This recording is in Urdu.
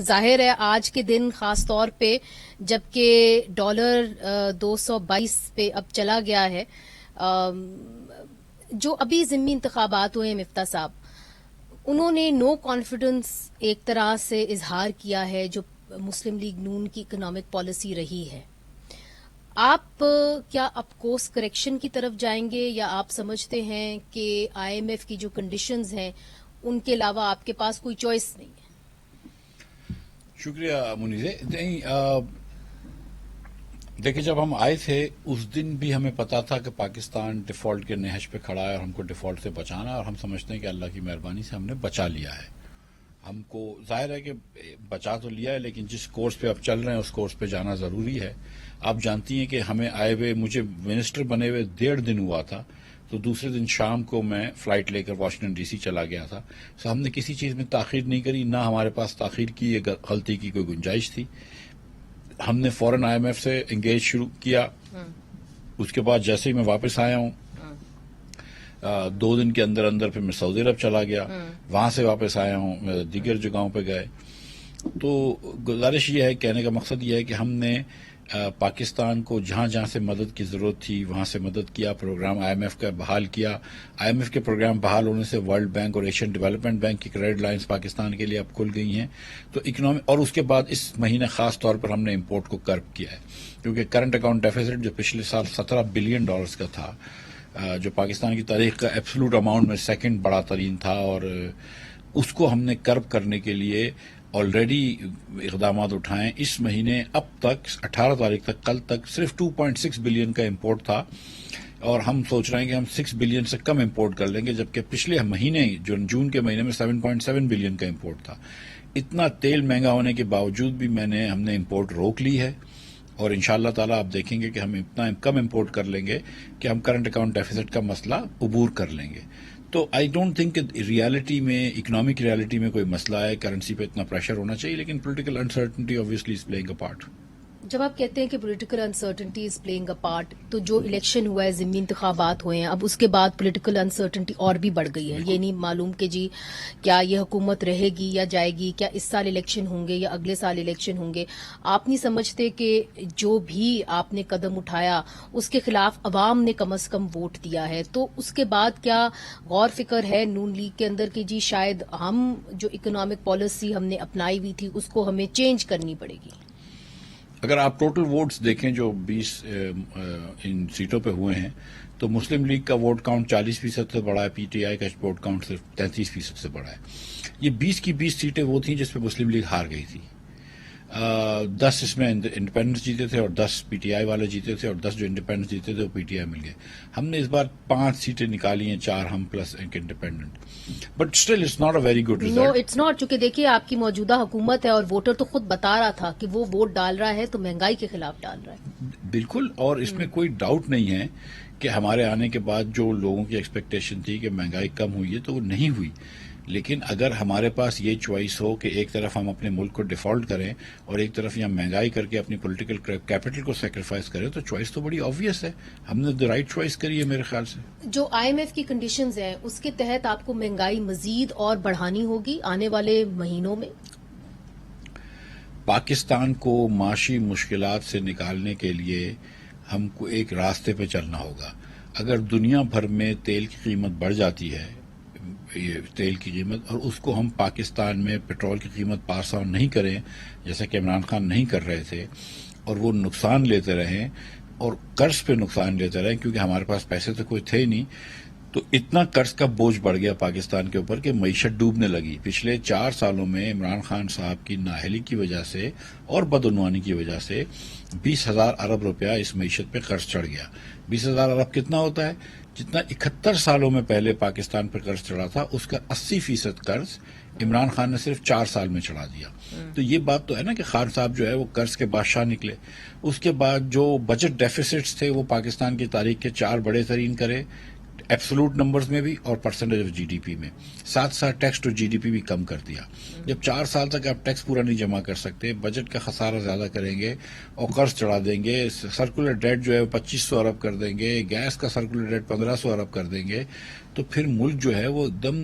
ظاہر ہے آج کے دن خاص طور پہ جبکہ ڈالر 222 پہ اب چلا گیا ہے، جو ابھی ضمنی انتخابات ہوئے ہیں مفتاح صاحب، انہوں نے نو کانفیڈنس ایک طرح سے اظہار کیا ہے جو مسلم لیگ نون کی اکنامک پالیسی رہی ہے۔ آپ کیا اب کورس کریکشن کی طرف جائیں گے یا آپ سمجھتے ہیں کہ آئی ایم ایف کی جو کنڈیشنز ہیں ان کے علاوہ آپ کے پاس کوئی چوائس نہیں ہے؟ شکریہ منیزے۔ نہیں، دیکھیں، جب ہم آئے تھے اس دن بھی ہمیں پتا تھا کہ پاکستان ڈیفالٹ کے نہج پہ کھڑا ہے اور ہم کو ڈیفالٹ سے بچانا ہے، اور ہم سمجھتے ہیں کہ اللہ کی مہربانی سے ہم نے بچا لیا ہے۔ ہم کو ظاہر ہے کہ بچا تو لیا ہے، لیکن جس کورس پہ اب چل رہے ہیں اس کورس پہ جانا ضروری ہے۔ آپ جانتی ہیں کہ ہمیں آئے ہوئے، مجھے منسٹر بنے ہوئے 1.5 دن ہوا تھا، تو دوسرے دن شام کو میں فلائٹ لے کر واشنگٹن ڈی سی چلا گیا تھا۔ سو ہم نے کسی چیز میں تاخیر نہیں کری، نہ ہمارے پاس تاخیر کی یہ غلطی کی کوئی گنجائش تھی۔ ہم نے فوراً آئی ایم ایف سے انگیج شروع کیا۔ اس کے بعد جیسے ہی میں واپس آیا ہوں 2 دن کے اندر اندر پھر میں سعودی عرب چلا گیا، وہاں سے واپس آیا ہوں، دیگر جگہوں پہ گئے۔ تو گزارش یہ ہے، کہنے کا مقصد یہ ہے کہ ہم نے پاکستان کو جہاں جہاں سے مدد کی ضرورت تھی وہاں سے مدد کیا، پروگرام آئی ایم ایف کا بحال کیا۔ آئی ایم ایف کے پروگرام بحال ہونے سے ورلڈ بینک اور ایشین ڈیولپمنٹ بینک کی کریڈٹ لائنز پاکستان کے لیے اب کھل گئی ہیں۔ تو اکنامی، اور اس کے بعد اس مہینے خاص طور پر ہم نے امپورٹ کو کرب کیا ہے، کیونکہ کرنٹ اکاؤنٹ ڈیفیسٹ جو پچھلے سال $17 بلین کا تھا، جو پاکستان کی تاریخ کا ایبسولوٹ اماؤنٹ میں سیکنڈ بڑا ترین تھا، اور اس کو ہم نے کرب کرنے کے لیے آلریڈی اقدامات اٹھائیں۔ اس مہینے اب تک 18 تاریخ تک، کل تک صرف 2.6 بلین کا امپورٹ تھا، اور ہم سوچ رہے ہیں کہ ہم 6 بلین سے کم امپورٹ کر لیں گے، جبکہ پچھلے مہینے جون کے مہینے میں 7.7 بلین کا امپورٹ تھا۔ اتنا تیل مہنگا ہونے کے باوجود بھی ہم نے امپورٹ روک لی ہے، اور انشاءاللہ تعالیٰ آپ دیکھیں گے کہ ہم اتنا کم امپورٹ کر لیں گے کہ ہم کرنٹ اکاؤنٹ ڈیفیسٹ کا مسئلہ عبور کر لیں گے۔ تو آئی ڈونٹ تھنک کہ ریالٹی میں، اکنامک ریالٹی میں کوئی مسئلہ ہے، کرنسی پہ اتنا پریشر ہونا چاہیے، لیکن political uncertainty obviously is playing a part۔ جب آپ کہتے ہیں کہ political uncertainty is playing a part, تو جو الیکشن ہوا ہے، ضمنی انتخابات ہوئے ہیں، اب اس کے بعد پولیٹیکل انسرٹنٹی اور بھی بڑھ گئی ہے۔ یہ نہیں معلوم کہ جی کیا یہ حکومت رہے گی یا جائے گی، کیا اس سال الیکشن ہوں گے یا اگلے سال الیکشن ہوں گے۔ آپ نہیں سمجھتے کہ جو بھی آپ نے قدم اٹھایا اس کے خلاف عوام نے کم از کم ووٹ دیا ہے؟ تو اس کے بعد کیا غور فکر ہے نون لیگ کے اندر کہ جی شاید ہم جو اکنامک پالیسی ہم نے اپنائی ہوئی تھی اس کو ہمیں چینج کرنی پڑے گی؟ اگر آپ ٹوٹل ووٹس دیکھیں جو 20 ان سیٹوں پہ ہوئے ہیں، تو مسلم لیگ کا ووٹ کاؤنٹ 40% سے بڑا ہے، پی ٹی آئی کا ووٹ کاؤنٹ صرف 33% سے بڑا ہے۔ یہ 20 کی 20 سیٹیں وہ تھیں جس پہ مسلم لیگ ہار گئی تھی۔ 10 اس میں انڈیپینڈنس جیتے تھے اور 10 پی ٹی آئی والے جیتے تھے، اور 10 جو انڈیپینڈنس جیتے تھے وہ پی ٹی آئی مل گئے۔ ہم نے اس بار 5 سیٹیں نکالی ہیں، 4 ہم پلس ایک independent, but still it's not a very good no result. It's not, چونکہ دیکھیے آپ کی موجودہ حکومت ہے اور ووٹر تو خود بتا رہا تھا کہ وہ ووٹ ڈال رہا ہے تو مہنگائی کے خلاف ڈال رہا ہے۔ بالکل، اور اس میں کوئی ڈاؤٹ نہیں ہے کہ ہمارے آنے کے بعد جو لوگوں کی ایکسپیکٹیشن تھی کہ مہنگائی کم ہوئی ہے تو وہ نہیں ہوئی، لیکن اگر ہمارے پاس یہ چوائس ہو کہ ایک طرف ہم اپنے ملک کو ڈیفالٹ کریں اور ایک طرف یہاں مہنگائی کر کے اپنی پولیٹیکل کیپٹل کو سیکریفائز کریں، تو چوائس تو بڑی آبویس ہے۔ ہم نے دی رائٹ چوائس کری ہے میرے خیال سے۔ جو آئی ایم ایف کی کنڈیشنز ہیں اس کے تحت آپ کو مہنگائی مزید اور بڑھانی ہوگی آنے والے مہینوں میں؟ پاکستان کو معاشی مشکلات سے نکالنے کے لیے ہم کو ایک راستے پہ چلنا ہوگا۔ اگر دنیا بھر میں تیل کی قیمت بڑھ جاتی ہے، یہ تیل کی قیمت، اور اس کو ہم پاکستان میں پیٹرول کی قیمت پاس آن نہیں کریں، جیسا کہ عمران خان نہیں کر رہے تھے، اور وہ نقصان لیتے رہیں اور قرض پہ نقصان لیتے رہیں، کیونکہ ہمارے پاس پیسے تو کوئی تھے ہی نہیں، تو اتنا قرض کا بوجھ بڑھ گیا پاکستان کے اوپر کہ معیشت ڈوبنے لگی۔ پچھلے 4 سالوں میں عمران خان صاحب کی نااہلی کی وجہ سے اور بدعنوانی کی وجہ سے 20,000 ارب روپیہ اس معیشت پہ قرض چڑھ گیا۔ 20,000 ارب کتنا ہوتا ہے؟ جتنا 71 سالوں میں پہلے پاکستان پر قرض چڑھا تھا، اس کا 80% قرض عمران خان نے صرف 4 سال میں چڑھا دیا۔ تو یہ بات تو ہے نا کہ خان صاحب جو ہے وہ قرض کے بادشاہ نکلے۔ اس کے بعد جو بجٹ ڈیفیسٹس تھے وہ پاکستان کی تاریخ کے 4 بڑے ترین کرے، ایبسولوٹ نمبرز میں بھی اور percentage of G D P میں، ساتھ ساتھ tax to G D P بھی کم کر دیا۔ جب 4 سال تک آپ ٹیکس پورا نہیں جمع کر سکتے، بجٹ کا خسارہ زیادہ کریں گے اور قرض چڑھا دیں گے، سرکولر ڈیٹ جو ہے 2500 ارب کر دیں گے، گیس کا سرکولر ڈیٹ 1500 ارب کر دیں گے، تو پھر ملک جو ہے وہ ایک دم